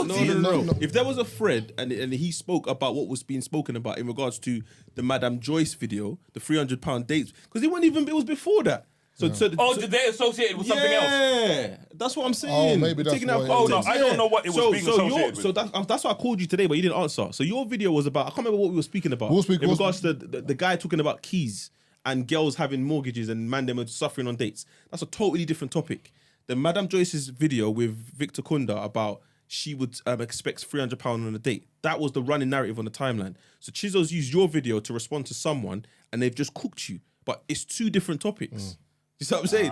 guilty. No. If there was a thread and he spoke about what was being spoken about in regards to the Madame Joyce video, the £300 dates, because it was before that. Did they associate it with something else? Yeah, that's what I'm saying. Oh, maybe that's why. Oh no, I don't know what it was being associated with. So that's why I called you today, but you didn't answer. So your video was about, I can't remember what we were speaking about. In regards to the guy talking about keys and girls having mortgages and man them suffering on dates. That's a totally different topic. The Madame Joyce's video with Victor Kunda about she would expect £300 on a date. That was the running narrative on the timeline. So Chizo's used your video to respond to someone and they've just cooked you. But it's two different topics. You see what I'm saying?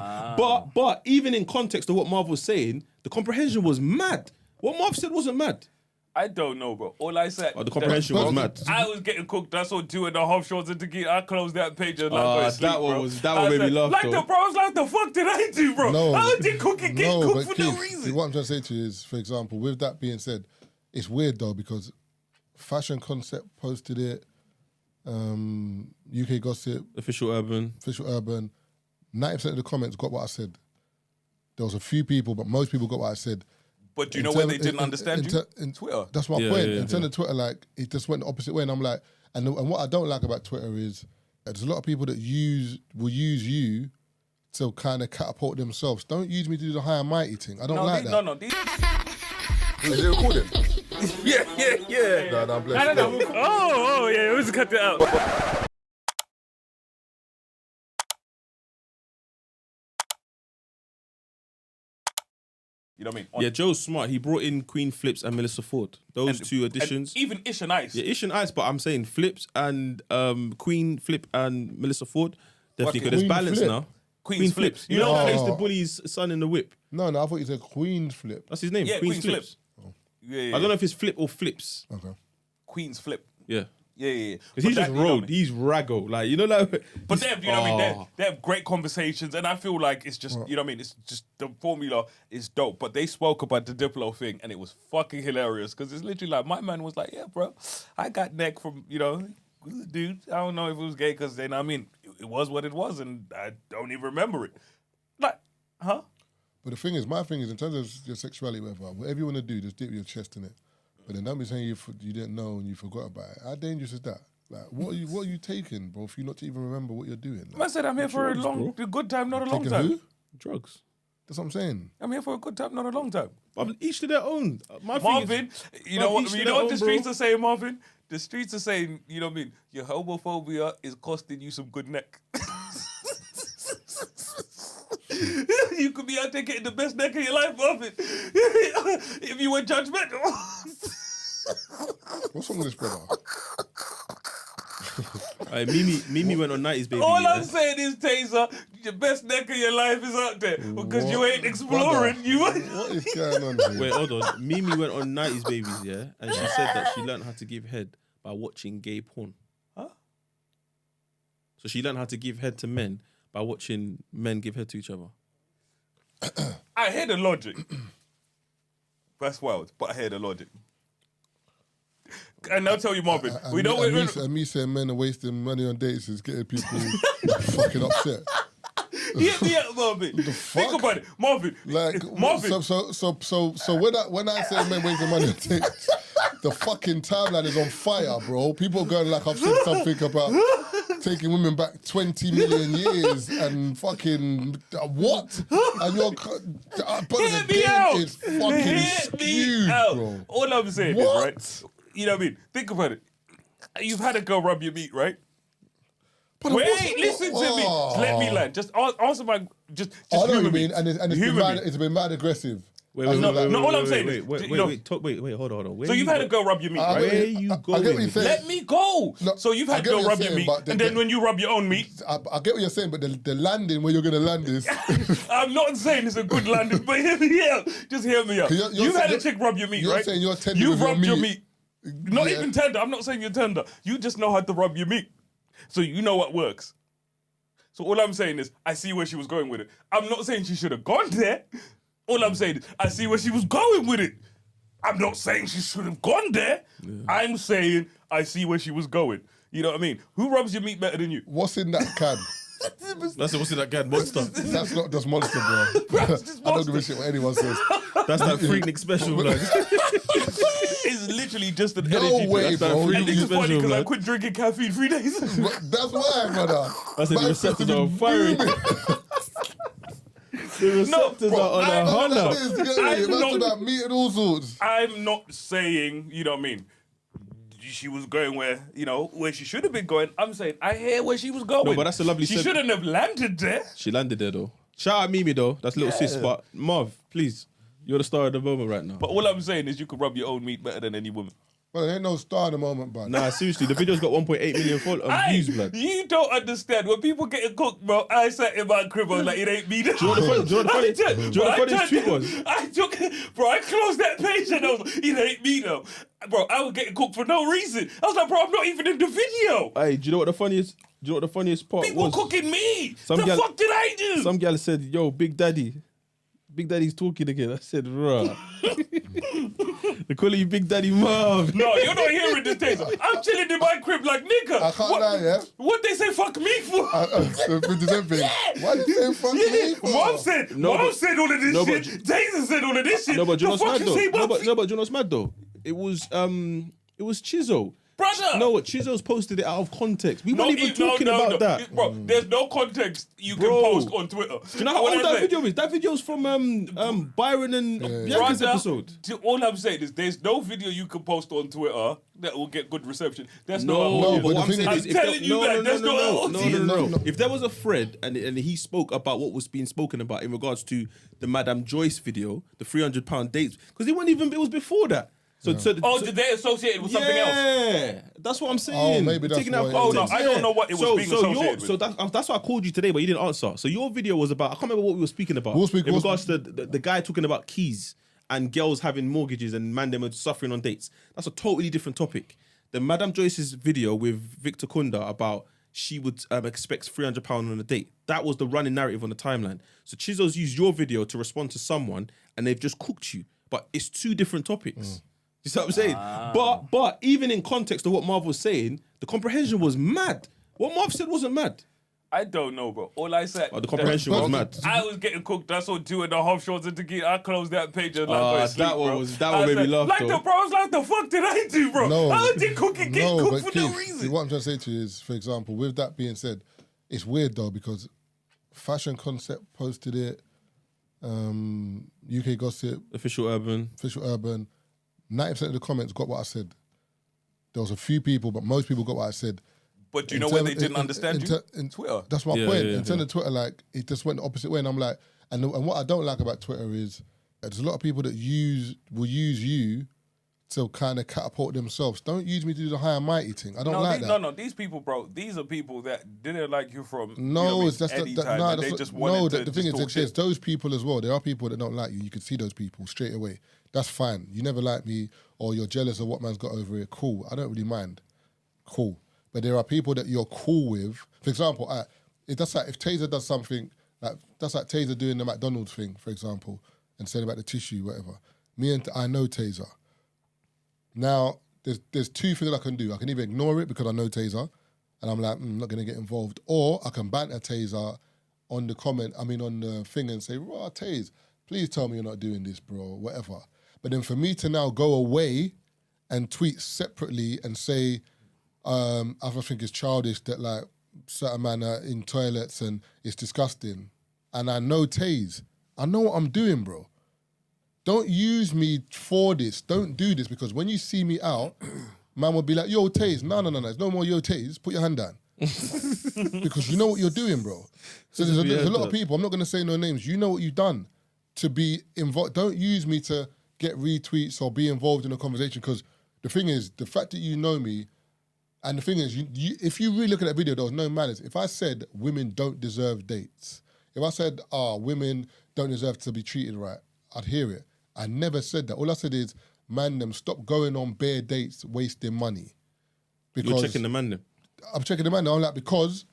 But even in context of what Marv was saying, the comprehension was mad. What Marv said wasn't mad. I don't know, bro. All I said... the comprehension was mad. I was getting cooked. I sauld 2.5 shots of tequila. I closed that page and that one made me laugh, I was like, the fuck did I do, bro? No. How did cooking get cooked for no reason? What I'm trying to say to you is, for example, with that being said, it's weird though because Fashion Concept posted it, UK Gossip, Official Urban, 90% of the comments got what I said. There was a few people, but most people got what I said. But do you know where they didn't understand you? In Twitter. That's my point. In terms of Twitter, like, it just went the opposite way. And I'm like, and what I don't like about Twitter is there's a lot of people that will use you to kind of catapult themselves. Don't use me to do the high and mighty thing. I don't like that. No. Is it recording? Yeah. No, I'm blessed. Oh, yeah, we just cut it out. You know what I mean? Yeah, Joe's smart. He brought in Queen Flips and Melissa Ford. Those two additions. And even Ish and Ice. Yeah, Ish and Ice, but I'm saying Flips and Queen Flip and Melissa Ford. Definitely good. There's balance Flip? now. Queen Flips. You know who plays the bully's son in the whip? No, I thought you said Queen's Flip. That's his name. Yeah, Queen's Flips. Oh. Yeah. I don't know if it's Flip or Flips. Okay. Queen's Flip. Yeah. Yeah. Because he's just rolled. He's raggo. Like, you know, like... But they have, you know what I mean? They have great conversations, and I feel like it's just, you know what I mean? It's just, the formula is dope. But they spoke about the Diplo thing, and it was fucking hilarious, because it's literally like, my man was like, yeah, bro, I got neck from, you know, dude, I don't know if it was gay, because then, I mean, it was what it was, and I don't even remember it. Like, huh? But the thing is, my thing is, in terms of your sexuality, whatever you want to do, just dip your chest in it. But then don't be saying you didn't know and you forgot about it. How dangerous is that? Like, what are you taking, bro, for you not to even remember what you're doing? Like, I said I'm here for a good time, not a long time. Who? Drugs. That's what I'm saying. I'm here for a good time, not a long time. Each to their own. Marvin, you know what the streets are saying, Marvin? The streets are saying, you know what I mean? Your homophobia is costing you some good neck. You could be out there getting the best neck of your life, Marvin. If you were judgmental. What's wrong with this brother? Mimi went on 90s, baby. All I'm saying is, Tazer, the best neck of your life is out there because you ain't exploring. What is going on here? Wait, hold on. Mimi went on 90s babies, yeah? And she said that she learned how to give head by watching gay porn. Huh? So she learned how to give head to men by watching men give head to each other. I hear the logic. That's wild, but I hear the logic. And I'll tell you, Marvin, we don't... Me saying men are wasting money on dates is getting people fucking upset. Yeah, Marvin. The fuck? Think about it, Marvin. Like, Marvin. So when I say men wasting money on dates, the fucking timeline is on fire, bro. People are going like I've said something about taking women back 20 million years and fucking what? And your Hear me out. Is fucking skewed, bro. All I'm saying is, right? You know what I mean? Think about it. You've had a girl rub your meat, right? But wait, listen to me. Just let me land. Just answer my... Just I know what you humour mean, me. and it's been mad aggressive. Wait, all I'm saying is... Wait, hold on. So you've had a girl rub your meat, right? Where are you going? I get what you're saying. Let me go. No, So you've had a girl rub your meat, and then when you rub your own meat... I get what you're saying, but the landing where you're going to land is... I'm not saying it's a good landing, but hear me out. Just hear me out. You've had a chick rub your meat, right? You're saying you're tender You've with your rubbed your meat. meat. Not even tender. I'm not saying you're tender. You just know how to rub your meat. So you know what works. So all I'm saying is, I see where she was going with it. I'm not saying she should have gone there. All I'm saying is, I see where she was going with it. I'm not saying she should have gone there. Yeah. I'm saying, I see where she was going. You know what I mean? Who rubs your meat better than you? What's in that can? That's what's in that can, Monster. That's not just Monster, bro. I don't give a shit what anyone says. That's that Freaknik special, like. It's literally just an No energy way, drink. bro. And this is funny because I man. quit drinking caffeine 3 days. That's why, brother. I said the Man, receptors been are firing. booming. The receptors bro, are on I a know Honda. Like this, you get me? I'm Imagine not- that meat and all sorts. I'm not saying, you know what I mean, she was going where, you know, where she should have been going. I'm saying I hear where she was going. No, but that's a lovely She sen- shouldn't have landed there. She landed there though. Shout out Mimi though. That's little sis. But Marv, please, you're the star of the moment right now. But all I'm saying is you could rub your own meat better than any woman. Well, there ain't no star in the moment, bud. Nah, seriously, the video's got 1.8 million views, blood. You don't understand. When people getting cooked, bro, I sat in my crib, I was like, it ain't me. Do you know what the funniest tweet was? I closed that page and I was like, it ain't me though. Bro, I was getting cooked for no reason. I was like, bro, I'm not even in the video. Hey, do you know what the funniest part People was? cooking me. Some The gal- fuck did I do? Some gal said, yo, Big Daddy's talking again. I said, rah. They call you Big Daddy Marv. No, you're not hearing this, Taser. I'm chilling in my crib like nigga. I can't lie, yeah? What they say fuck me for? The 50 Cent thing. Why did you say fuck me for? Mom said all of this shit. Taser said all of this shit. No, but do you know The what's fuck mad you say though? about No, but do you know what's mad though? It was Chizzo. Brother. No, what Chizzo's posted it out of context. We weren't even talking about that. Bro, there's no context you can Bro. post on Twitter. Do you know how old that video is? That video's from Byron and Bianca's Brother, episode. all I'm saying is there's no video you can post on Twitter that will get good reception. That's No, not but the what I'm thing saying is- is, if I'm telling you that, that's not no. If there was a thread and he spoke about what was being spoken about in regards to the Madame Joyce video, the £300 dates, because it was before that. So did they associate it with something else? Yeah, that's what I'm saying. Oh, maybe that's Taking out why it context. is. I don't know what it was being associated with. So that's why I called you today, but you didn't answer. So your video was about, I can't remember what we were speaking about. In regards to the guy talking about keys and girls having mortgages and man them suffering on dates. That's a totally different topic. The Madame Joyce's video with Victor Kunda about she would expect £300 on a date. That was the running narrative on the timeline. So Chizzo's used your video to respond to someone and they've just cooked you. But it's two different topics. You see what I'm saying? But even in context of what Marv was saying, the comprehension was mad. What Marv said wasn't mad. I don't know, bro. All I said. The comprehension was mad. I was getting cooked. I saw 2.5 shots of tequila. I closed that page and I went to sleep, that one bro. was- that one made me laugh, Like though. bro, I was like, the fuck did I do, bro? No. I did cooking, get No, cooked but for no Keith, reason. see, what I'm trying to say to you is, for example, with that being said, it's weird though because Fashion Concept posted it, UK Gossip, Official Urban. 90% of the comments got what I said. There was a few people, but most people got what I said. But do you know where they didn't understand you? Twitter. That's my Yeah, point. yeah, in terms of Twitter, like, it just went the opposite way. And I'm like, and what I don't like about Twitter is there's a lot of people that will use you to kind of catapult themselves. Don't use me to do the high and mighty thing. I don't like that. No, these people, bro, these are people that didn't like you from No, it's just any that. time, No, and they just wanted to the thing just is, talk there's shit. those people as well. There are people that don't like you. You can see those people straight away. That's fine. You never like me, or you're jealous of what man's got over it. Cool. I don't really mind. Cool. But there are people that you're cool with. For example, that's like if Tazer does something, that's like Tazer doing the McDonald's thing, for example, and saying about the tissue, whatever. I know Tazer. Now, there's two things I can do. I can either ignore it because I know Tazer, and I'm like, I'm not going to get involved, or I can banter Tazer on the thing and say, raw Taze, please tell me you're not doing this, bro, whatever. But then for me to now go away and tweet separately and say, I just think it's childish that like certain man are in toilets and it's disgusting. And I know Taze. I know what I'm doing, bro. Don't use me for this. Don't do this because when you see me out, man will be like, yo, Taze. No. There's no more yo, Taze. Put your hand down. Because you know what you're doing, bro. So there's a lot of people, I'm not going to say no names, you know what you've done to be involved. Don't use me to get retweets or be involved in a conversation because the thing is, the fact that you know me, and the thing is, if you really look at that video, there was no malice. If I said women don't deserve dates, if I said, women don't deserve to be treated right, I'd hear it. I never said that. All I said is, man, them stop going on bare dates, wasting money. Because You're checking the man them. I'm checking the man. I'm like, because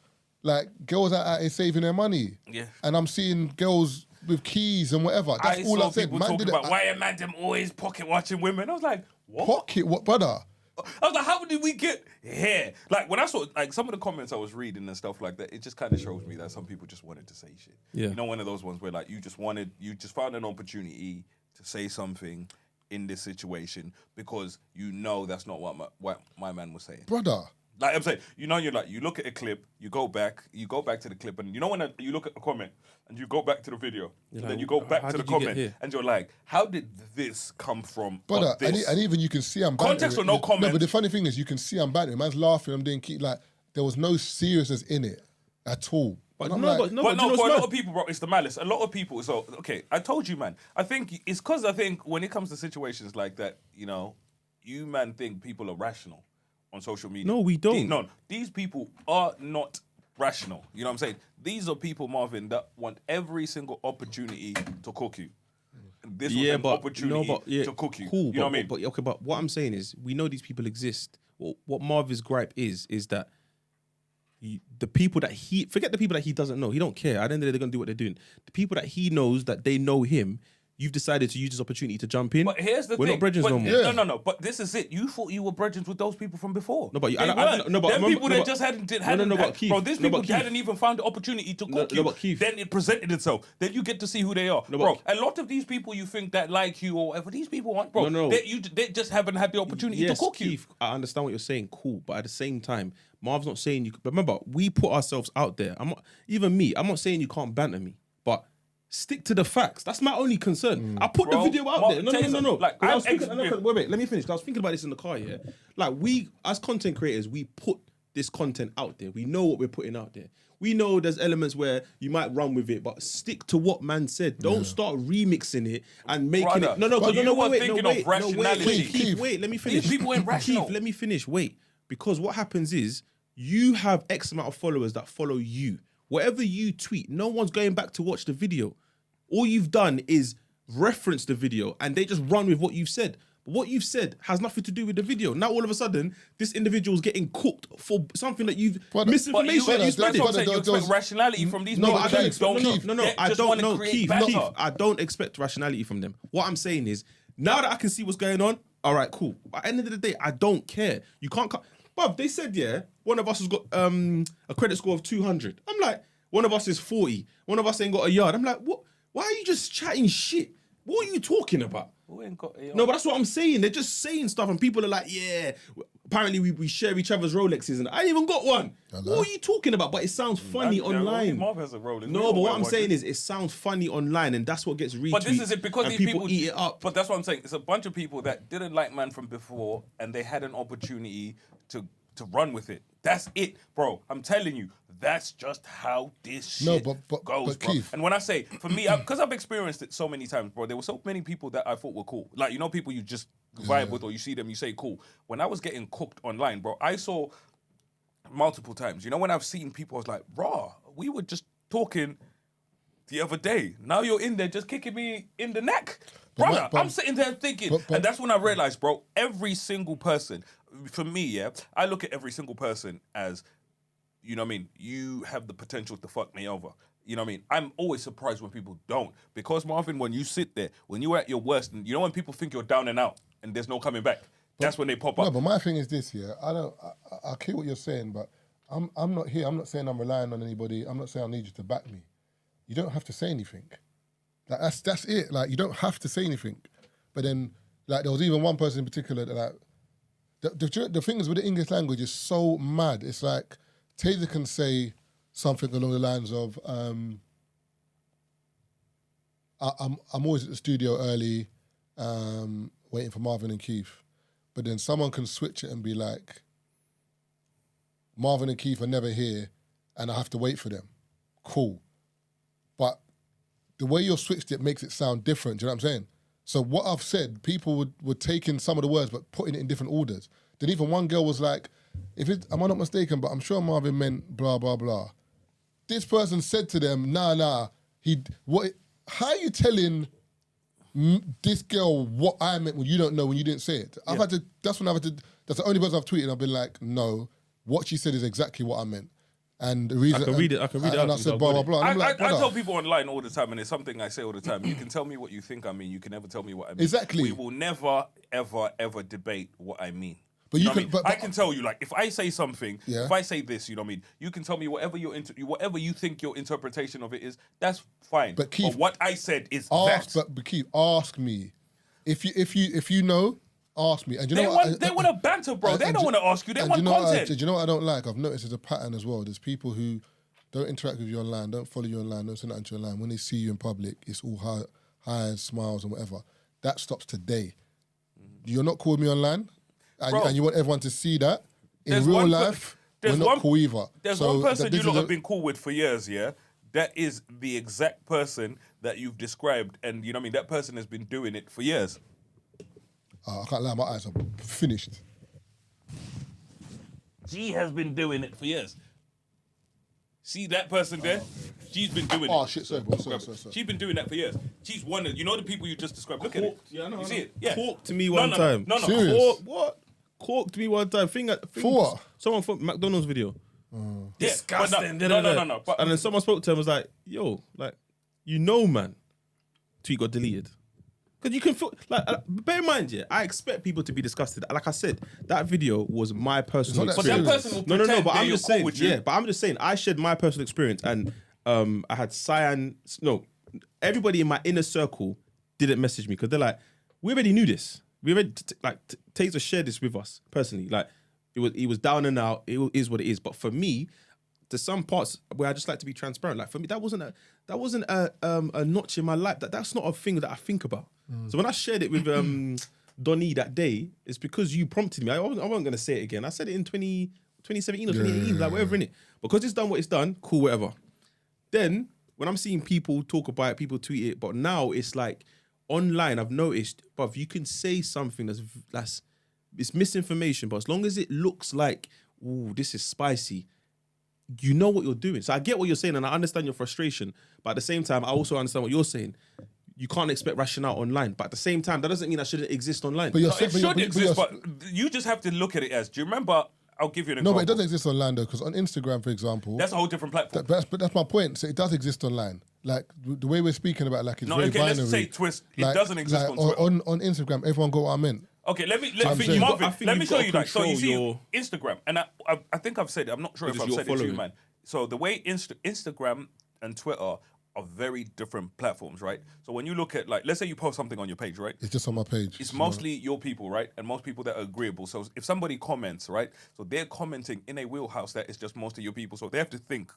like girls out here saving their money. Yeah. And I'm seeing girls with keys and whatever. That's all I said. People Man talking did about why are man them always pocket watching women. I was like, what? pocket what, brother? I was like, how did we get here? Like when I saw like some of the comments I was reading and stuff like that, it just kind of shows me that some people just wanted to say shit. Yeah. You know, one of those ones where like you just found an opportunity to say something, in this situation because you know that's not what my man was saying. Brother. Like I'm saying, you know, you're like, you look at a clip, you go back to the clip, and you know when you look at a comment and you go back to the video, and then you go back to the comment, and you're like, how did this come from? Brother, this? and even you can see I'm bantering. Context or no comment. No, but the funny thing is, you can see I'm bantering. Man's laughing, I'm doing like, there was no seriousness in it at all. But for no, for a lot of people, bro, it's the malice. A lot of people. So okay, I told you, man. I think it's because I think when it comes to situations like that, you know, you man think people are rational on social media. No, we don't. These people are not rational. You know what I'm saying? These are people, Marvin, that want every single opportunity to cook you. And this was an opportunity to cook you. Cool, you know what I mean? But what I'm saying is, we know these people exist. What Marvin's gripe is that the people that forget the people that he doesn't know. He don't care. At the end of the day, they're gonna do what they're doing. The people that he knows that they know him. You've decided to use this opportunity to jump in. But here's the thing. We're not brethren no more. No. But this is it. You thought you were brethren with those people from before. No, but people that just hadn't. Keith, bro, these people hadn't even found the opportunity to cook you. Keith. Then it presented itself. Then you get to see who they are, bro. A lot of these people you think that like you or whatever, these people aren't, bro. They just haven't had the opportunity to cook you. Keith, I understand what you're saying. Cool, but at the same time, Marv's not saying you. Remember, we put ourselves out there. I'm not saying you can't banter me, but stick to the facts. That's my only concern. I put the video out there. No. Like, wait, let me finish. I was thinking about this in the car, yeah? Like, we, as content creators, we put this content out there. We know what we're putting out there. We know there's elements where you might run with it, but stick to what man said. Don't start remixing it and making it. Keith, wait, let me finish. These people ain't rational. Keith, let me finish. Wait. Because what happens is, you have X amount of followers that follow you. Whatever you tweet, no one's going back to watch the video. All you've done is reference the video and they just run with what you've said. But what you've said has nothing to do with the video. Now all of a sudden, this individual's getting cooked for something that you've misinformation. You expect rationality from these people. Keith, I don't expect rationality from them. What I'm saying is, now that I can see what's going on, all right, cool. But at the end of the day, I don't care. You can't... Bruv, they said, one of us has got a credit score of 200. I'm like, one of us is 40. One of us ain't got a yard. I'm like, what? Why are you just chatting shit? What are you talking about? No, but that's what I'm saying. They're just saying stuff and people are like, yeah, apparently we share each other's Rolexes and I ain't even got one. Hello? What are you talking about? But it sounds funny online. Marv has a Rolex. No, but what I'm saying is it sounds funny online and that's what gets retweeted. But this is it because these people eat it up. But that's what I'm saying. It's a bunch of people that didn't like man from before and they had an opportunity to run with it. That's it, bro. I'm telling you, that's just how this shit goes, bro. Keith. And when I say, for me, because I've experienced it so many times, bro, there were so many people that I thought were cool. Like, you know, people you just vibe with or you see them, you say cool. When I was getting cooked online, bro, I saw multiple times. You know, when I've seen people, I was like, raw, we were just talking the other day. Now you're in there just kicking me in the neck. Brother, I'm sitting there thinking, and that's when I realized, bro, every single person, for me, I look at every single person as, you know what I mean, you have the potential to fuck me over. You know what I mean? I'm always surprised when people don't. Because, Marvin, when you sit there, when you're at your worst, and you know when people think you're down and out and there's no coming back, that's when they pop up. No, but my thing is this, I hear what you're saying, but I'm not here. I'm not saying I'm relying on anybody. I'm not saying I need you to back me. You don't have to say anything. Like, that's it. Like, you don't have to say anything. But then, like, there was even one person in particular that, like, the things with the English language is so mad. It's like, Tazer can say something along the lines of, I'm always at the studio early, waiting for Marvin and Keith. But then someone can switch it and be like, Marvin and Keith are never here and I have to wait for them. Cool. But the way you've switched it makes it sound different, do you know what I'm saying? So what I've said, people would take in some of the words but putting it in different orders. Then even one girl was like, am I not mistaken, but I'm sure Marvin meant blah, blah, blah. This person said to them, nah, how are you telling this girl what I meant when you don't know, when you didn't say it? That's the only person I've tweeted, I've been like, no, what she said is exactly what I meant. And the reason I can read it. And I said blah, blah, blah. I tell people online all the time, and it's something I say all the time. You can tell me what you think I mean. You can never tell me what I mean. Exactly. We will never, ever, ever debate what I mean. But you can. But I can tell you, like, if I say something, if I say this, you know what I mean. You can tell me whatever you think your interpretation of it is. That's fine. But Keith, what I said is that. But Keith, ask me. If you know, ask me. And you know they want to banter, bro. They don't want to ask you. They want content. Do you know what I don't like? I've noticed there's a pattern as well. There's people who don't interact with you online, don't follow you online, don't send nothing to you online. When they see you in public, it's all highs, smiles, and whatever. That stops today. You're not cool with me online, and you want everyone to see that. In real life, we're not cool either. There's one person you lot have been cool with for years, yeah? That is the exact person that you've described, and you know what I mean? That person has been doing it for years. I can't lie, my eyes are finished. She has been doing it for years. See that person there? She's been doing it. Oh, shit, sorry, bro. Sorry. She's been doing that for years. She's one of, you know the people you just described? Look at it. Yeah, I know. You see it? Yeah. Talk to me one time. No. Serious? What? Cork to me one time. For what? Someone from McDonald's video. Disgusting. No. And then someone spoke to him and was like, yo, like, you know, man. Tweet got deleted. Because you can feel, like, bear in mind, yeah, I expect people to be disgusted. Like I said, that video was my personal experience. But that person will pretend but I'm just saying, with you. yeah, but I'm just saying, I shared my personal experience and I had everybody in my inner circle didn't message me because they're like, we already knew this. We already, Tazer shared this with us personally. Like, he was down and out. It is what it is. But for me, there's some parts where I just like to be transparent. Like for me, that wasn't a notch in my life. That's not a thing that I think about. So when I shared it with Donnie that day, it's because you prompted me. I wasn't going to say it again. I said it in 2017 or 2018, like whatever in it. Because it's done what it's done, cool, whatever. Then when I'm seeing people talk about it, people tweet it, but now it's like online. I've noticed, but you can say something that's it's misinformation, but as long as it looks like, ooh, this is spicy, you know what you're doing. So I get what you're saying and I understand your frustration, but at the same time, I also understand what you're saying. You can't expect rationale online, but at the same time, that doesn't mean that shouldn't exist online. But it should exist, but you just have to look at it as, do you remember, I'll give you an example. No, but it doesn't exist online though, because on Instagram, for example... That's a whole different platform. But that's my point. So it does exist online. Like, the way we're speaking about like, it's very binary. Let's say twist. It doesn't exist on Twitter. On Instagram, everyone got what I meant. Okay, let me show you that. So you see Instagram, and I think I've said it. I'm not sure if I've said it to you, man. So the way Instagram and Twitter are very different platforms, right? So when you look at, like, let's say you post something on your page, right? It's just on my page. It's mostly your people, right? And most people that are agreeable. So if somebody comments, right? So they're commenting in a wheelhouse that is just most of your people. So they have to think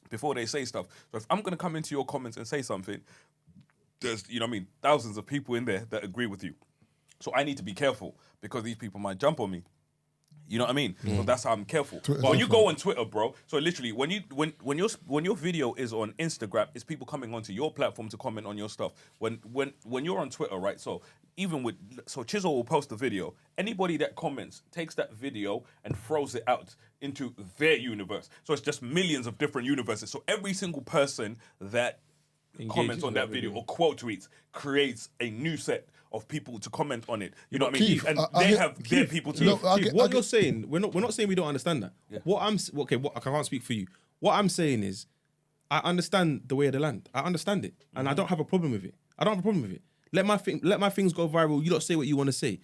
before they say stuff. So if I'm going to come into your comments and say something, there's, you know what I mean, thousands of people in there that agree with you. So I need to be careful because these people might jump on me. You know what I mean? So that's how I'm careful. But when you go on Twitter, bro, so literally when your video is on Instagram, it's people coming onto your platform to comment on your stuff. When you're on Twitter, right? So Chisel will post the video. Anybody that comments takes that video and throws it out into their universe. So it's just millions of different universes. So every single person that comments on that video or quote tweets creates a new set of people to comment on it. You know what I mean? Keith, and they have their people to... What you're saying, we're not saying we don't understand that. Yeah. I can't speak for you. What I'm saying is, I understand the way of the land. I understand it. And I don't have a problem with it. Let my things go viral. You don't say what you want to say.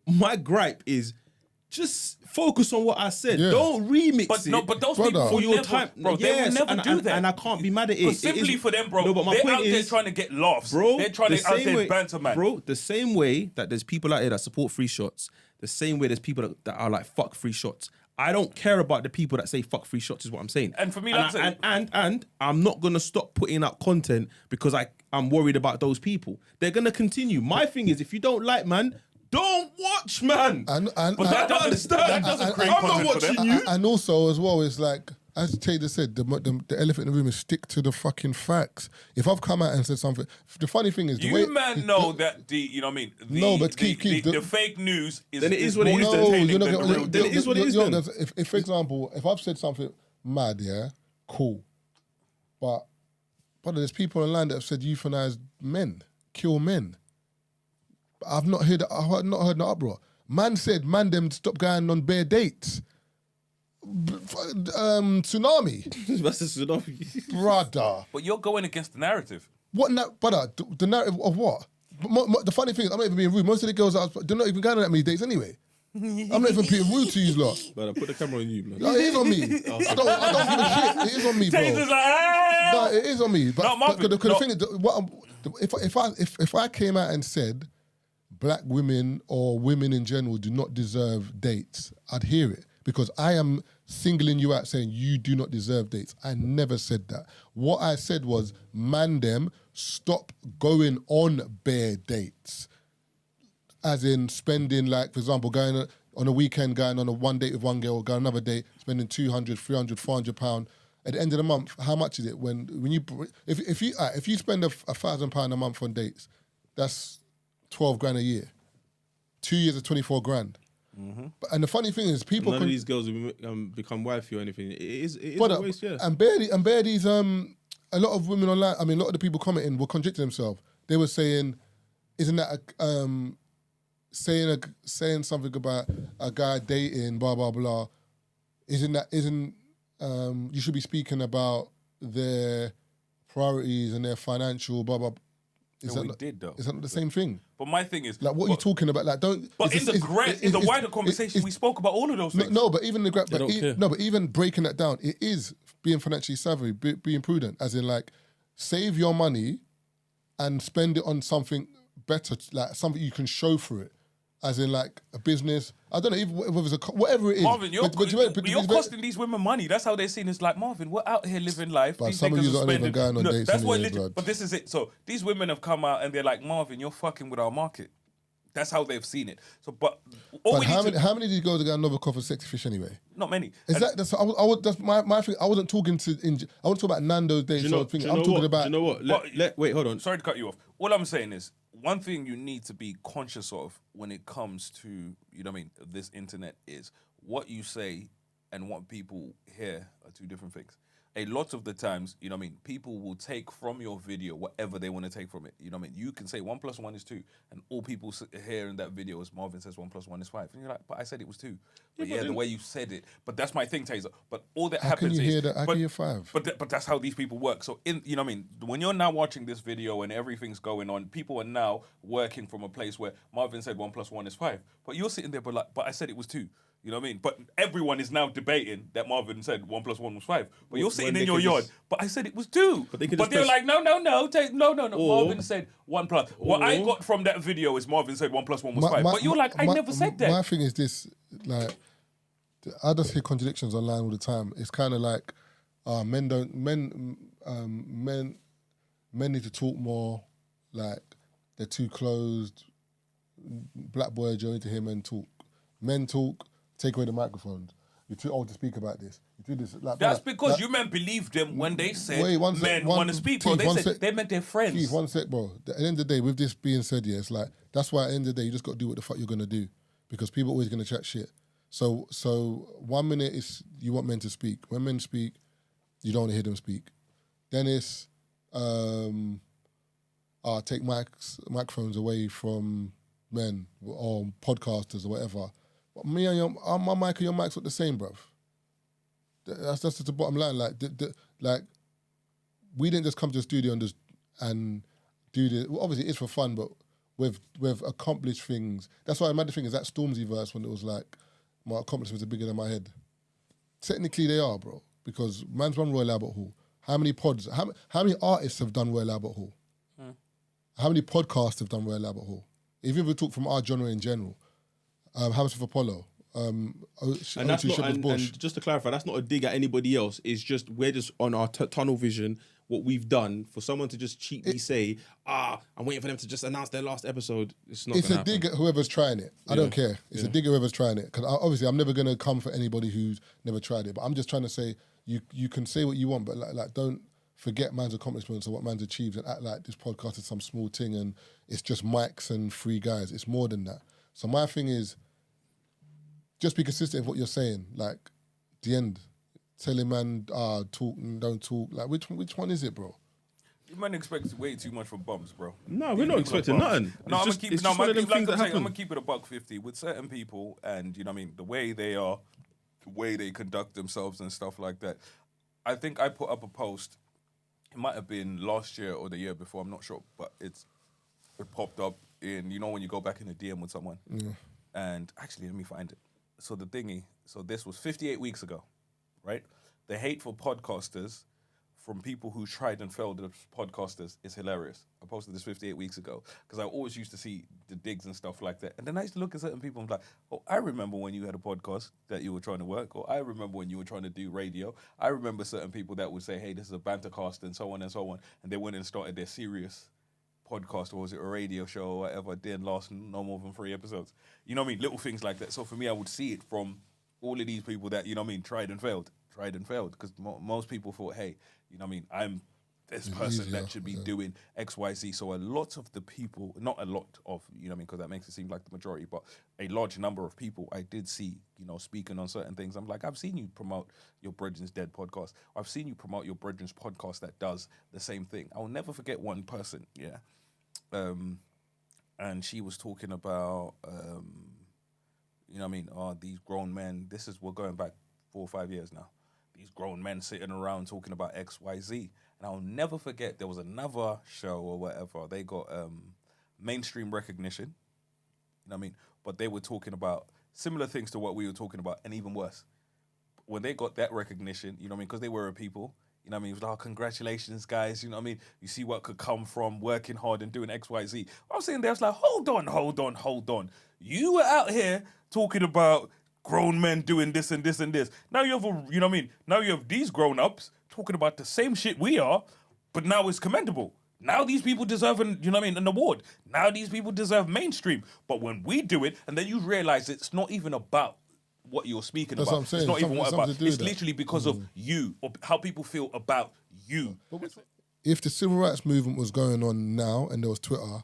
My gripe is, just focus on what I said. Yeah. Don't remix it. No, but those people for your time, bro, they will never do that. And I can't be mad at it. Simply for them, bro. No, but my they're point out there trying to get laughs. Bro, they're trying to out there banter, man. Bro, the same way that there's people out there that support free shots, the same way there's people that are like, fuck free shots. I don't care about the people that say fuck free shots is what I'm saying. And for me, and I'm not going to stop putting out content because I'm worried about those people. They're going to continue. My thing is, if you don't like, man, don't watch, man. But that doesn't create content for them. You. And also, as well, it's like, as Tazer said, the elephant in the room is stick to the fucking facts. If I've come out and said something, the funny thing is, you know that you know what I mean. The fake news is. Then it is what it is. Then it is what it is. If, for example, if I've said something mad, yeah, cool, but there's people online that have said euthanize men, kill men. I've not heard no uproar. Man said, them stop going on bare dates. Tsunami. That's a tsunami. Brother. But you're going against the narrative. What, brother? The narrative of what? The funny thing is, I'm not even being rude. Most of the girls, they're not even going on that many dates anyway. I'm not even being rude to you lot. Brother, put the camera on you, blood. No, it is on me. I don't give a shit. It is on me, bro. Tazer's like, No, it is on me. But, Marvin, the thing is, if I came out and said black women or women in general do not deserve dates, I'd hear it. Because I am singling you out saying you do not deserve dates. I never said that. What I said was, man them, stop going on bare dates. As in spending, like, for example, going on a weekend, going on a one date with one girl, going another date, spending 200, 300, 400 pounds. At the end of the month, how much is it? If you spend £1,000 a month on dates, that's 12 grand a year. 2 years of 24 grand. Mm-hmm. And the funny thing is, people none of these girls will become wifey or anything. It is a waste, yeah. And bare these a lot of women online. I mean, a lot of the people commenting were contradicting themselves. They were saying, "Isn't that saying something about a guy dating blah blah blah? Isn't you should be speaking about their priorities and their financial blah blah." Is that not the same thing? But my thing is, like, what are you talking about? Like, don't. But in the wider conversation, we spoke about all of those things. No, but even but even breaking that down, it is being financially savvy, being prudent, as in, like, save your money and spend it on something better, like something you can show for it. As in, like, a business. I don't know, even whether it's whatever it is. Marvin, you're costing these women money. That's how they're seen. It's like, Marvin, we're out here living life. But some of you aren't even going on dates anyway, blood. But this is it. So these women have come out and they're like, Marvin, you're fucking with our market. That's how they've seen it. So, but how many of these girls are going another coffee sexy fish anyway? Not many. That's my thing. I wasn't talking about Nando's dates. I'm talking about. You know what? Wait, hold on. Sorry to cut you off. All I'm saying is, one thing you need to be conscious of when it comes to, you know what I mean, this internet is what you say and what people hear are two different things. A lot of the times, you know what I mean, people will take from your video whatever they want to take from it. You know what I mean? You can say 1 + 1 is 2, and all people hear in that video is Marvin says 1 + 1 is 5. And you're like, but I said it was 2. But the way you said it. But that's my thing, Tazer. But all that happens is... How can you hear that? I can hear 5. But that's how these people work. So, you know what I mean? When you're now watching this video and everything's going on, people are now working from a place where Marvin said 1 + 1 is 5. But you're sitting there, but I said it was 2. You know what I mean? But everyone is now debating that Marvin said 1 + 1 was 5. But you're sitting in your yard. But I said it was 2. But they're like, no. Marvin said 1 +. What I got from that video is Marvin said 1 + 1 was 5. But you're like, I never said that. My thing is this, like, I just hear contradictions online all the time. It's kind of like men need to talk more. Like, they're too closed. Black boy join to him and talk. Men talk. Take away the microphones. You're too old to speak about this. You do this. Like, that's because you men believed them when they said men want to speak, bro. They meant their friends. Keith, one sec, bro. At the end of the day, with this being said, yeah, it's like, that's why at the end of the day, you just got to do what the fuck you're going to do. Because people are always going to chat shit. So 1 minute is you want men to speak. When men speak, you don't want to hear them speak. Then it's take microphones away from men or podcasters or whatever. But me and my mic and your mic's not the same, bruv. That's just the bottom line. Like, we didn't just come to the studio and do this. Well, obviously, it's for fun, but we've accomplished things. That's why I mad the thing is that Stormzy verse when it was like, my accomplishments are bigger than my head. Technically, they are, bro, because man's run Royal Albert Hall. How many pods? How many artists have done Royal Albert Hall? How many podcasts have done Royal Albert Hall? If you ever talk from our genre in general. House of Apollo. And just to clarify, that's not a dig at anybody else. It's just we're just on our tunnel vision. What we've done for someone to just cheaply say, I'm waiting for them to just announce their last episode. It's a dig at whoever's trying it. I don't care. It's a dig at whoever's trying it. Because obviously, I'm never going to come for anybody who's never tried it. But I'm just trying to say, you can say what you want, but like don't forget man's accomplishments or what man's achieved and act like this podcast is some small thing and it's just mics and 3 guys. It's more than that. So my thing is, just be consistent with what you're saying. Like, the end. Telling man, talk and don't talk. Like, which one is it, bro? You man expect way too much from bums, bro. No, we're not expecting nothing. No, I'm gonna keep it $1 with certain people, and you know what I mean, the way they are, the way they conduct themselves and stuff like that. I think I put up a post. It might have been last year or the year before. I'm not sure, but it popped up in, you know, when you go back in the DM with someone. Yeah. And actually, let me find it. So this was 58 weeks ago, right? The hate for podcasters from people who tried and failed as podcasters is hilarious. I posted this 58 weeks ago because I always used to see the digs and stuff like that. And then I used to look at certain people and be like, oh, I remember when you had a podcast that you were trying to work, or I remember when you were trying to do radio. I remember certain people that would say, hey, this is a bantercast and so on and so on. And they went and started their serious podcast, or was it a radio show or whatever, didn't last no more than 3 episodes. You know what I mean? Little things like that. So for me, I would see it from all of these people that, you know what I mean, tried and failed. Because most people thought, hey, you know what I mean, I'm this person that should be doing X, Y, Z. So a lot of the people, not a lot of, you know what I mean, because that makes it seem like the majority, but a large number of people I did see, you know, speaking on certain things. I'm like, I've seen you promote your Brethren's Dead podcast. I've seen you promote your Brethren's podcast that does the same thing. I will never forget one person, yeah. And she was talking about, you know what I mean, these grown men, we're going back 4 or 5 years now. These grown men sitting around talking about X, Y, Z. And I'll never forget, there was another show or whatever. They got mainstream recognition, you know what I mean? But they were talking about similar things to what we were talking about, and even worse. When they got that recognition, you know what I mean? Because they were a people, you know what I mean? It was like, congratulations, guys. You know what I mean? You see what could come from working hard and doing X, Y, Z. I was sitting there, I was like, hold on. You were out here talking about grown men doing this and this and this. Now you have, you know what I mean? Now you have these grown-ups talking about the same shit we are, but now it's commendable. Now these people deserve an award. Now these people deserve mainstream. But when we do it, and then you realize it's not even about what you're speaking about. What I'm saying. It's not even what about. It's literally because of you, or how people feel about you. If the civil rights movement was going on now and there was Twitter,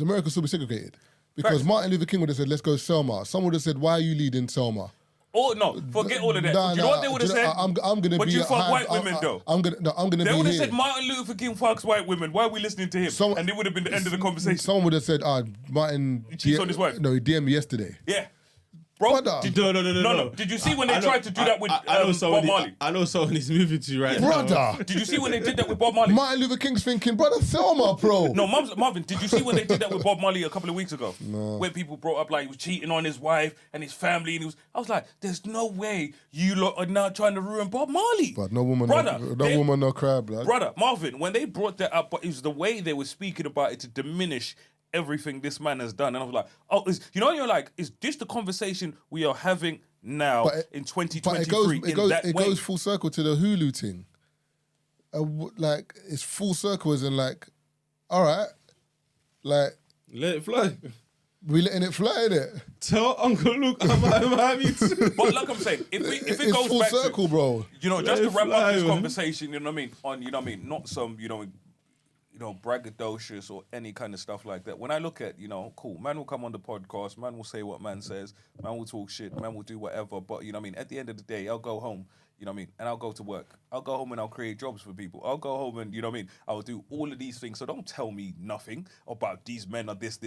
America would still be segregated. Because Martin Luther King would have said, let's go Selma. Someone would have said, why are you leading Selma? Oh, no, forget all of that. Do you know what they would have said? I'm gonna but be you fuck white women, though. I'm gonna be They would have here. said Martin Luther King fucks white women. Why are we listening to him? And it would have been the end of the conversation. Someone would have said, Martin... He cheats on his wife. No, he DM'd me yesterday. Yeah. Bro, no. Did you see when they tried to do that with Bob Marley? I know someone he's moving to right now. Brother. Did you see when they did that with Bob Marley? Martin Luther King's thinking, brother, Selma, bro. No, Marvin, did you see when they did that with Bob Marley a couple of weeks ago? No. Where people brought up like he was cheating on his wife and his family, and I was like, there's no way you lot are now trying to ruin Bob Marley. But no woman, no cry, blood. Brother, Marvin, when they brought that up, but it was the way they were speaking about it to diminish everything this man has done. And I was like, you're like, is this the conversation we are having now in 2023? But it goes full circle to the Hulu thing. Like, it's full circle as in like, all right, like... Let it fly. We letting it fly, innit? Tell Uncle Luke I'm happy too. But like I'm saying, if it goes full back circle, to, bro. You know, just to wrap up this conversation, you know what I mean? On, you know what I mean? Not some, braggadocious or any kind of stuff like that. When I look at, cool, man will come on the podcast, man will say what man says, man will talk shit, man will do whatever, but, you know what I mean? At the end of the day, I'll go home, you know what I mean? And I'll go to work. I'll go home and I'll create jobs for people. I'll go home and, you know what I mean? I'll do all of these things. So don't tell me nothing about these men or this.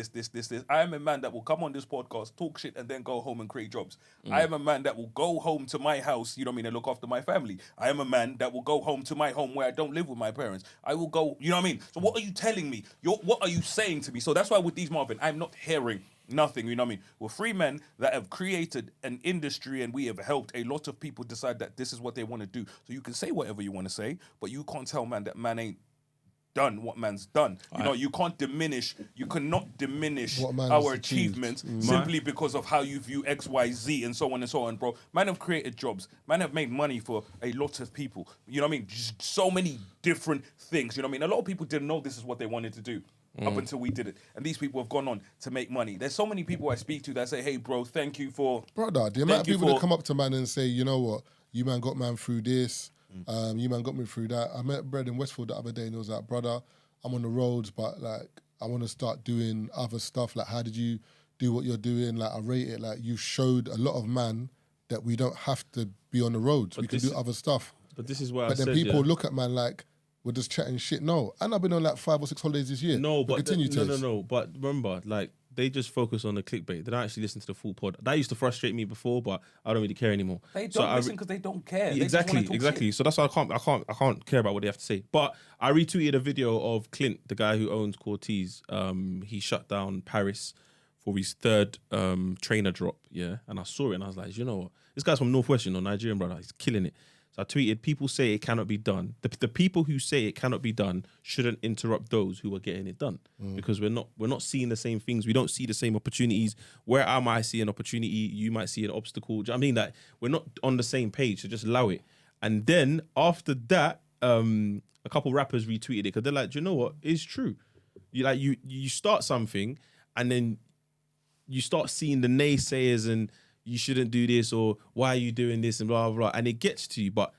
I am a man that will come on this podcast, talk shit, and then go home and create jobs. I am a man that will go home to my house, you know what I mean, and look after my family. I am a man that will go home to my home where I don't live with my parents. I will go, you know what I mean? So what are you telling me? What are you saying to me? So that's why with these Marvin, I'm not hearing nothing, you know what I mean? We're free men that have created an industry and we have helped a lot of people decide that this is what they want to do. So you can say whatever you want to say, but you can't tell man that man ain't done what man's done. You cannot diminish our achievements simply because of how you view X, Y, Z and so on, bro. Man have created jobs. Man have made money for a lot of people. You know what I mean? Just so many different things. You know what I mean? A lot of people didn't know this is what they wanted to do. Up until we did it. And these people have gone on to make money. There's so many people I speak to that say, hey, bro, thank you for... Brother, the amount of people that come up to man and say, you know what, you man got man through this, you man got me through that. I met Brad in Westfield the other day and he was like, brother, I'm on the roads, but like, I want to start doing other stuff. Like, how did you do what you're doing? Like, I rate it. Like, you showed a lot of man that we don't have to be on the roads. We can do other stuff. But this is why But then people look at man like, we're just chatting shit. No, and I've been on like 5 or 6 holidays this year. No, but no. But remember, like they just focus on the clickbait. They don't actually listen to the full pod. That used to frustrate me before, but I don't really care anymore. They don't listen because they don't care. Exactly. Shit. So that's why I can't care about what they have to say. But I retweeted a video of Clint, the guy who owns Cortez. He shut down Paris for his 3rd trainer drop. Yeah, and I saw it and I was like, you know what? This guy's from Northwest, Nigerian brother. He's killing it. So I tweeted, people say it cannot be done. The people who say it cannot be done shouldn't interrupt those who are getting it done. Because we're not seeing the same things. We don't see the same opportunities. Where I might see an opportunity, you might see an obstacle. Do you know what I mean? Like, we're not on the same page, so just allow it. And then after that, a couple rappers retweeted it because they're like, do you know what? It's true. You start something and then you start seeing the naysayers and you shouldn't do this or why are you doing this and blah, blah, blah. And it gets to you. But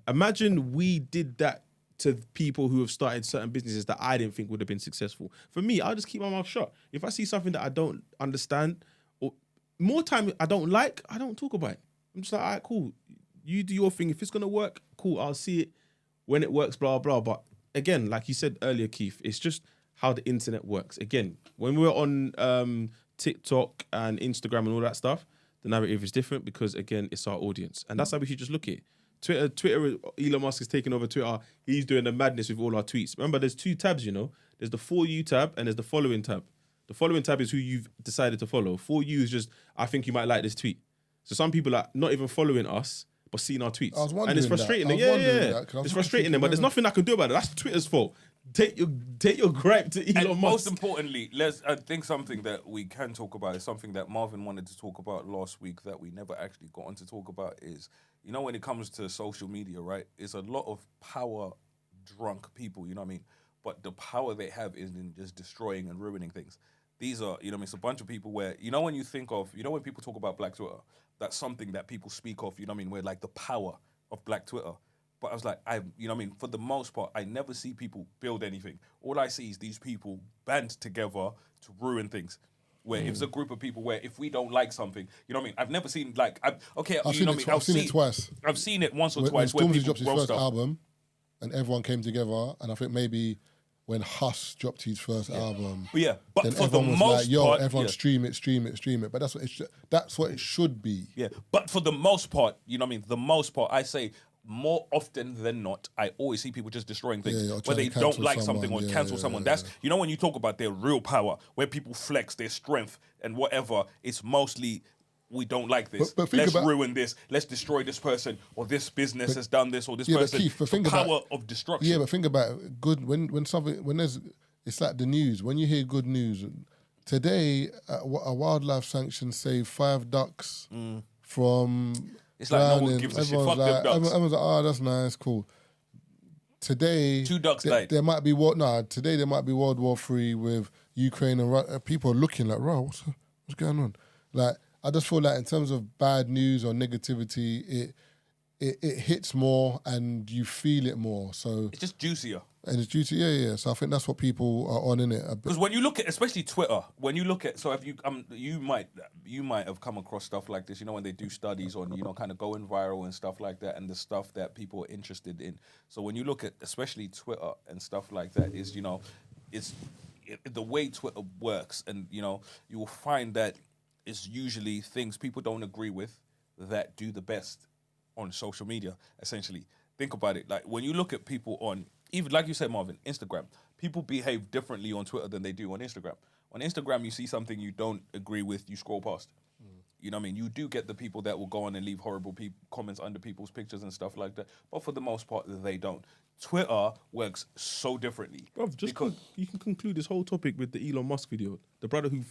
imagine we did that to people who have started certain businesses that I didn't think would have been successful. For me, I'll just keep my mouth shut. If I see something that I don't understand or more time I don't like, I don't talk about it. I'm just like, all right, cool. You do your thing. If it's going to work, cool. I'll see it when it works, blah, blah. But again, like you said earlier, Keith, it's just how the internet works. Again, when we're on TikTok and Instagram and all that stuff, the narrative is different because, again, it's our audience. And that's how we should just look at it. Twitter, Elon Musk is taking over Twitter. He's doing the madness with all our tweets. Remember, there's 2 tabs, you know. There's the For You tab and there's the Following tab. The Following tab is who you've decided to follow. For You is just, I think you might like this tweet. So some people are not even following us, but seeing our tweets. And it's frustrating them. Yeah. It's frustrating them, but there's nothing I can do about it. That's Twitter's fault. Take your gripe to Elon Musk. Most importantly, I think something that we can talk about is something that Marvin wanted to talk about last week that we never actually got on to talk about is, you know, when it comes to social media, right? It's a lot of power-drunk people, you know what I mean? But the power they have is in just destroying and ruining things. These are, you know what I mean, it's a bunch of people where, you know when you think of, you know when people talk about Black Twitter, that's something that people speak of, you know what I mean, where like the power of Black Twitter. But I was like, you know what I mean, for the most part, I never see people build anything. All I see is these people band together to ruin things. Where if it's a group of people where if we don't like something, you know what I mean? I've never seen like, I've seen it twice. I've seen it once or twice. When Stormzy dropped his first album and everyone came together, and I think maybe when Huss dropped his first album, but for the most part, everyone stream it. But that's what it should be. Yeah, but for the most part, you know what I mean? The most part, I say more often than not, I always see people just destroying things where they don't like something or cancel someone. That's you know when you talk about their real power, where people flex their strength and whatever, it's mostly we don't like this. But let's ruin this. Let's destroy this person or this business has done this or this person. Keith, the power of destruction. Yeah, but think about it. Good when there's it's like the news. When you hear good news, today a wildlife sanction saved 5 ducks from. It's like no one gives a shit. Fuck them ducks. Everyone's like, oh, that's nice, cool. Today, 2 ducks died. There might be today there might be World War III with Ukraine and people are looking like, right, what's going on? Like, I just feel like in terms of bad news or negativity, it hits more and you feel it more. So it's just juicier. And it's juicy, yeah. So I think that's what people are on in it. Because when you look at, especially Twitter, when you look at, so if you might have come across stuff like this, you know, when they do studies on, you know, kind of going viral and stuff like that, and the stuff that people are interested in. So when you look at, especially Twitter and stuff like that, is, you know, the way Twitter works, and you know, you will find that it's usually things people don't agree with that do the best on social media. Essentially, think about it. Like when you look at people on, even like you said, Marvin, Instagram, people behave differently on Twitter than they do on Instagram. On Instagram, you see something you don't agree with, you scroll past. You know what I mean? You do get the people that will go on and leave horrible comments under people's pictures and stuff like that. But for the most part, they don't. Twitter works so differently. Bruv, you can conclude this whole topic with the Elon Musk video. The brother who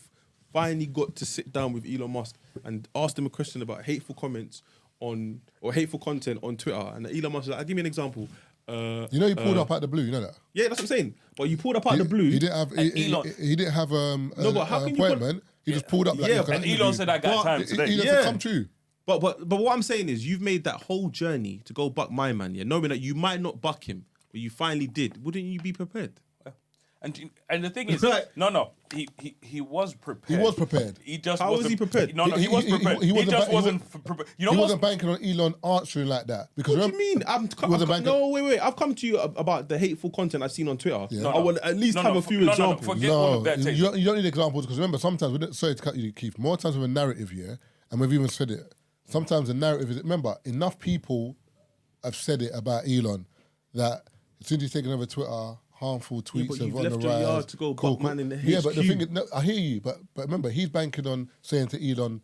finally got to sit down with Elon Musk and asked him a question about hateful comments or hateful content on Twitter. And Elon Musk was like, give me an example. You know, he pulled up out the blue. You know that? Yeah, that's what I'm saying. But you pulled up out the blue. He didn't have. He didn't have an appointment. He just pulled up. Like, and Elon said, "I got time today." Elon said, "Come true." But what I'm saying is, you've made that whole journey to go buck my man, knowing that you might not buck him, but you finally did. Wouldn't you be prepared? And the thing is, no, he was prepared. He was prepared. He just How wasn't, was he prepared? No, he was prepared. He just wasn't prepared. You know, he wasn't banking on Elon answering like that. Because what do you mean? Wait. I've come to you about the hateful content I've seen on Twitter. Yeah. I want to at least have a few examples. Forget all of that. You don't need examples because remember, sometimes, sorry to cut you, Keith, more times with a narrative, and we've even said it, sometimes the narrative is, remember, enough people have said it about Elon that as soon as he's taken over Twitter, harmful tweets have on the rise. You've left your yard to go buck man in the HQ. Yeah, but the thing is, I hear you, but remember, he's banking on saying to Elon,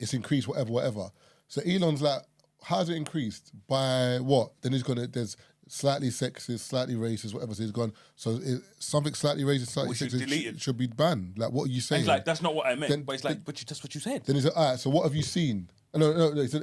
it's increased, whatever. So Elon's like, how's it increased? By what? Then there's slightly sexist, slightly racist, whatever. So he's gone. So something slightly racist, slightly sexist should be banned. Like, what are you saying? And he's like, that's not what I meant. But it's like, that's what you said. Then he's like, all right, so what have you seen? No. He said,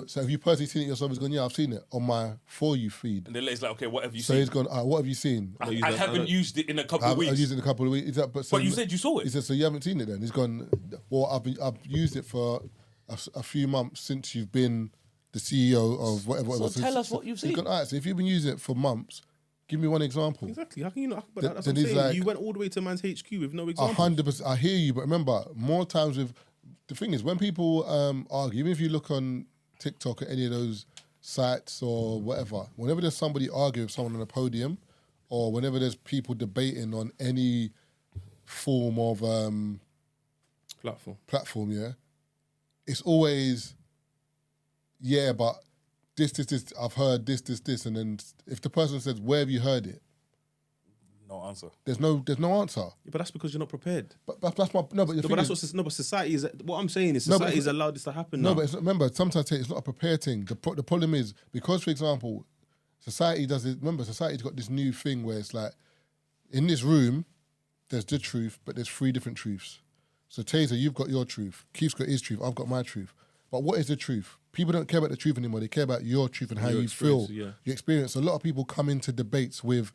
so have you personally seen it yourself? He's gone, yeah, I've seen it on my For You feed. And then he's like, okay, what have you So seen? he's gone, all right, what have you seen? I haven't used it in a couple of weeks. I've used it in a couple of weeks. But you said you saw it. He said, so you haven't seen it then? He's gone, well, I've used it for a few months since you've been the CEO of whatever. So tell us what you've seen. He's gone, all right, so if you've been using it for months, give me one example. Exactly. How can you not? But that's then what I'm saying. like, You went all the way to man's HQ with no example. 100%. I hear you, but remember, more times with the thing is when people argue, even if you look on TikTok or any of those sites or whatever, whenever there's somebody arguing with someone on a podium, or whenever there's people debating on any form of platform, yeah, it's always, yeah, but this, I've heard this, and then if the person says, where have you heard it? No answer. There's no answer. Yeah, but that's because you're not prepared. But that's my no. But But society is. What I'm saying is society is allowed this to happen. No, now. but remember, sometimes it's not a prepared thing. The problem is because, for example, society does it. Remember, society's got this new thing where it's like, in this room, there's the truth, but there's 3 different truths. So Tazer, you've got your truth. Keith's got his truth. I've got my truth. But what is the truth? People don't care about the truth anymore. They care about your truth and how you feel. Yeah. Your experience. A lot of people come into debates with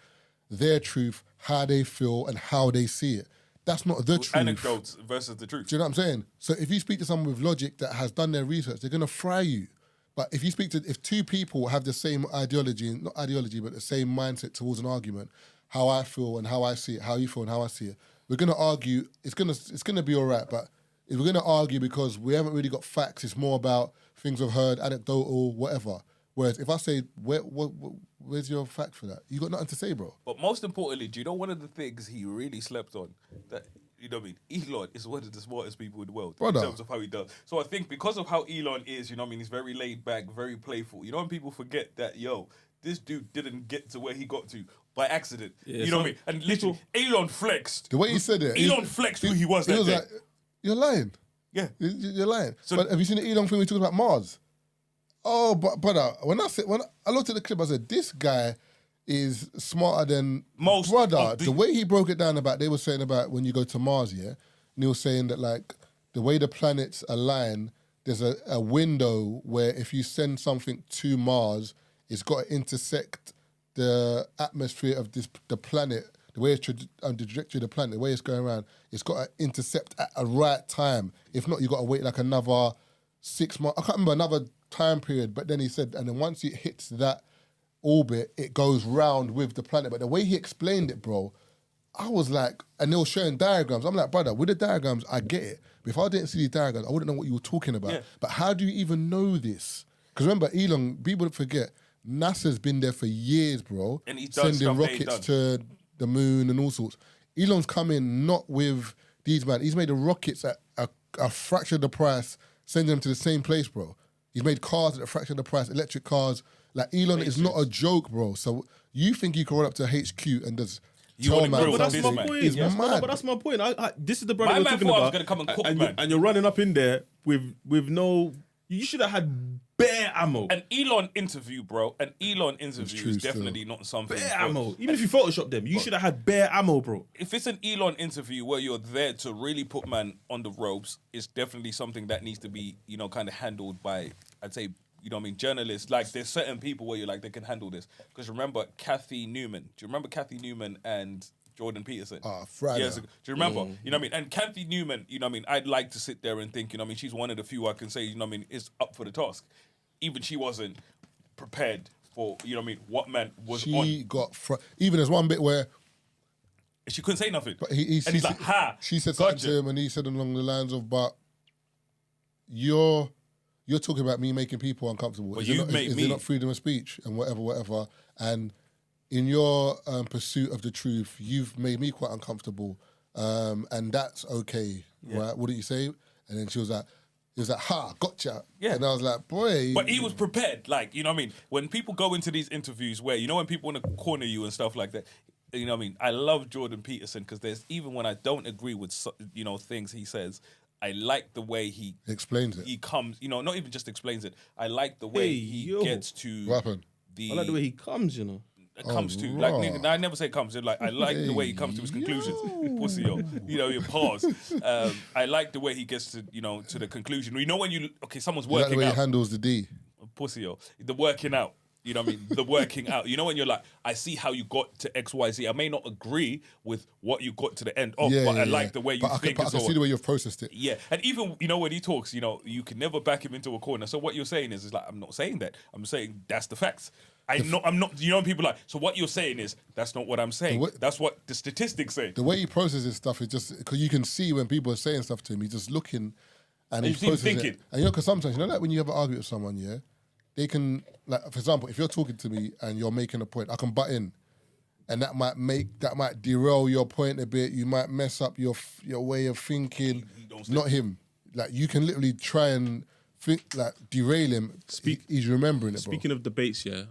their truth, how they feel, and how they see it. That's not the truth. Anecdotes versus the truth. Do you know what I'm saying? So if you speak to someone with logic that has done their research, they're going to fry you. But if you if 2 people have the same ideology, not ideology, but the same mindset towards an argument, how I feel and how I see it, how you feel and how I see it, we're going to argue. It's gonna be all right. But if we're going to argue because we haven't really got facts, it's more about things we've heard, anecdotal, whatever. Whereas if I say, where's your fact for that? You got nothing to say, bro. But most importantly, do you know one of the things he really slept on? That, you know what I mean? Elon is one of the smartest people in the world Brother. in terms of how he does. So I think because of how Elon is, you know what I mean? He's very laid back, very playful. You know when people forget that, this dude didn't get to where he got to by accident. Yeah, you know what I mean? And literally, Elon flexed. The way he said it. Elon flexed who he was He that was day. like, you're lying. Yeah. You're lying. So- but have you seen the Elon thing we talking about Mars? Oh, but brother, when I looked at the clip, I said, this guy is smarter than Most brother. of The way he broke it down about, they were saying about when you go to Mars, yeah, and he was saying that like the way the planets align, there's a window where if you send something to Mars, it's got to intersect the atmosphere of the planet, the way it's the trajectory of the planet, the way it's going around, it's got to intercept at a right time. If not, you got to wait like another 6 months. I can't remember another time period, but then he said, and then once it hits that orbit, it goes round with the planet. But the way he explained it, bro, I was like, and they were showing diagrams. I'm like, brother, with the diagrams, I get it. But if I didn't see these diagrams, I wouldn't know what you were talking about. Yeah. But how do you even know this? Because remember, Elon, people forget, NASA's been there for years, bro. And he's done sending stuff they ain't rockets done. to the moon and all sorts. Elon's come in not with these, man. He's made the rockets at a fraction of the price, sending them to the same place, bro. He's made cars at a fraction of the price, electric cars. Like, Elon is not a joke, bro. So you think you can run up to HQ and just tell wanna man grill But that's this my man. point. It's Yes, mad. but that's my point. This is the brother My we're man talking thought I was about. gonna come and cook, and man. you're running up in there with no. You should have had bare ammo. An Elon interview, bro. An Elon interview true is definitely not something. Bare bro. ammo. Even if you Photoshop them, you should have had bare ammo, bro. If it's an Elon interview where you're there to really put man on the ropes, it's definitely something that needs to be, kind of handled by, I'd say, journalists. Like, there's certain people where you're like, they can handle this. Because remember Kathy Newman. Do you remember Kathy Newman and Jordan Peterson? Friday. Years ago. Do you remember? You know what I mean? And Kathy Newman, I'd like to sit there and think, she's one of the few I can say, is up for the task. Even she wasn't prepared for, what man was on. She got... Even there's one bit where... She couldn't say nothing. But and he's like, ha! She said something Gotcha. to him, and he said along the lines of, "But you're talking about me making people uncomfortable. But Is you it not- made is me- it not freedom of speech and whatever? And in your pursuit of the truth, you've made me quite uncomfortable, and that's okay, right? What did you say?" And then she was like, "He was like, ha, gotcha." Yeah. And I was like, boy. But he was prepared. Like, you know what I mean? When people go into these interviews where, when people want to corner you and stuff like that, I love Jordan Peterson because there's, even when I don't agree with, things he says, I like the way he explains it. He comes, not even just explains it. I like the way he gets to what happened? I like the way he comes, Comes to like nigga, I never say comes. Like I like the way he comes to his conclusions. Pussy, your pause. I like the way he gets to to the conclusion. When someone's working like the way out. he handles the D. Pussy, the working out. You know what I mean? The working out. When you're like, I see how you got to X, Y, Z. I may not agree with what you got to the end of, but I like the way you think. But I can see the way you've processed it. Yeah, and even when he talks, you can never back him into a corner. So what you're saying is like, I'm not saying that. I'm saying that's the facts. I'm not. People are like, so what you're saying is that's not what I'm saying. That's what the statistics say. The way he processes stuff is just because you can see when people are saying stuff to him, he's just looking and he's processing it. And because sometimes like when you have an argument with someone, yeah. They can, like, for example, if you're talking to me and you're making a point, I can butt in, and that might derail your point a bit. You might mess up your way of thinking. Not him. Like you can literally try and think, like derail him. He's remembering it. Speaking of debates, yeah.